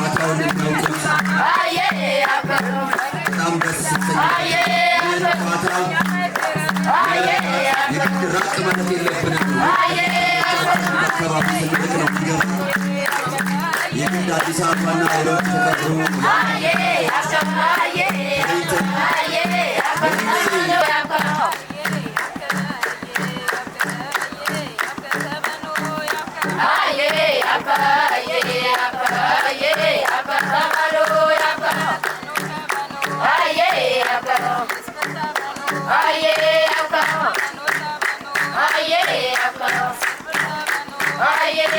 ጨዋታውን የሚያውቁት በጣም ደስ ጨዋታ የግድ ራቅ ማለት የለብንም። አካባቢ ትልቅ ነው ሲገባ የግድ አዲስ አበባና ሌሎች ተፈጥሮ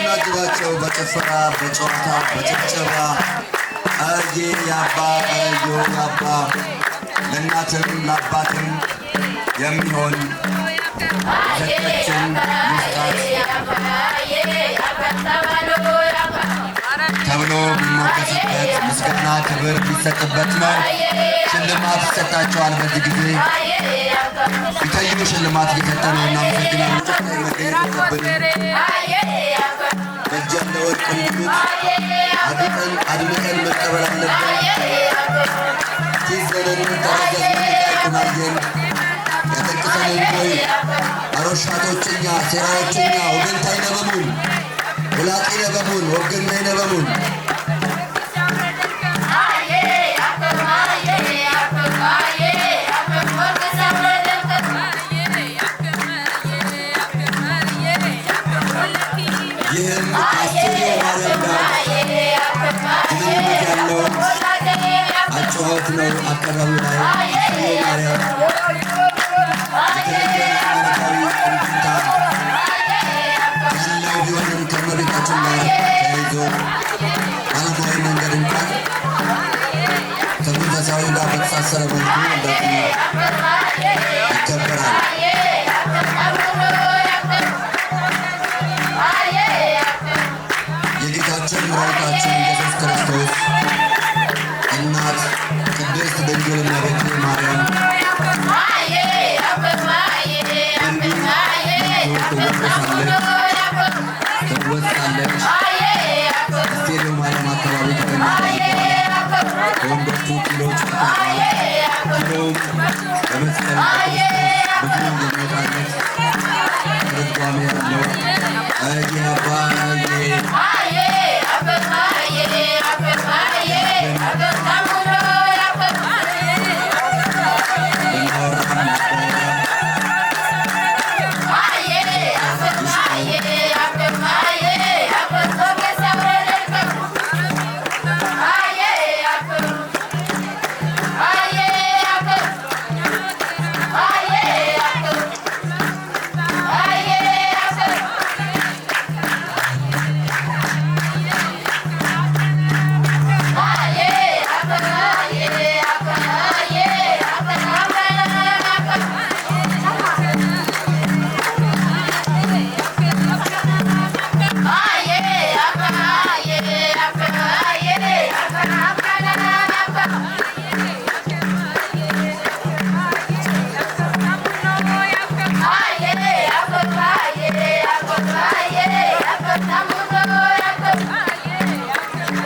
ናቸው በጭፈራ በጨዋታ በጭብጨባ አዬ ያባ አዮ ያባ ለእናትም ለአባትም የሚሆን ሰጠችን መስጣት ተብሎ የሚሞገስበት ምስጋና ክብር ሊሰጥበት ነው። ሽልማት ይሰጣቸዋል። በዚህ ጊዜ ቢታዩ ሽልማት እየሰጠ ነው። እናመሰግናለን። መገኘት የለብንም። በእጅ ያለ ወርቅ እንዲሉት አድቀን አድምቀን መቀበል አለብን። ሲዘነን ተረዘዝን ቃይቁናየን ያጠቅሰንን ቦይ አሮሻቶችኛ ሴራዎችኛ ወገንታይ ነበሙን ውላቂ ነበሙን ወገናይ ነበሙን ይህም ከስቱዲዮ ማርያም ጋር ግንኙነት ያለው አጨዋወት ነው። አካባቢው ላይ ስቱዲዮ ማርያም የተለየ ሃይማኖታዊ እንድምታ ያለው ቢሆንም ከእመቤታችን ጋር ተያይዞ በዓለማዊ መንገድ እንኳን ከመንፈሳዊ ጋር በተሳሰረ መልኩ እንደዚህ ይከበራል። የጌታችን መድኃኒታችን ኢየሱስ ክርስቶስ እናት ቅድስት ድንግል እመቤቴ ማርያም ትወሳለች። ስቴዲዮ ማርያም አካባቢ ከወንዶቹ ኪሎች ኪሎም በመስቀል ብዙ የሚወጣለት ትርጓሜ ያለው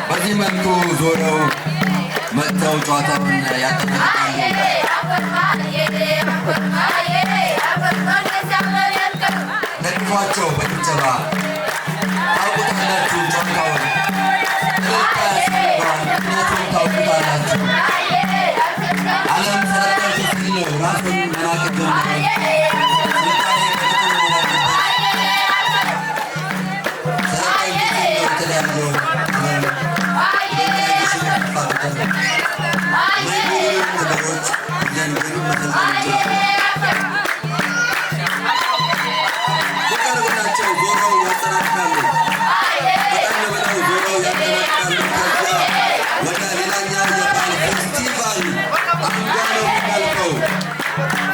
በዚህ መልኩ ዞረው መጥተው ጨዋታውን ያጠናቅቃሉ። ደግፏቸው በጭብጨባ ታውቁታላችሁ። ጨዋታውን ምክንያቱም ታውቁታላችሁ። ዓለም ሰለጠንኩ ሲል ነው ራሱን መናቅ ጀመረ።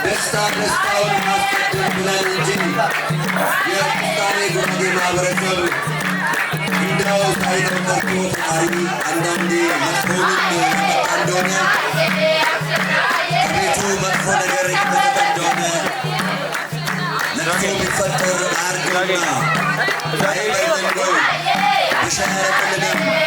ደስታውን ማስቀደም ብለን እንጂ የፍጻሜ ጉራጌ ማህበረሰብ እንደው ሳይነው ቀርቶ ፈጣሪ አንዳንዴ መጥፎንም ያመጣ እንደሆነ ከቤቱ መጥፎ ነገር የተመጠጠ እንደሆነ ለቅሶ ቢፈጠር አያርግምና ዛሬ በዘንዶው ብሻ ያረቅልንም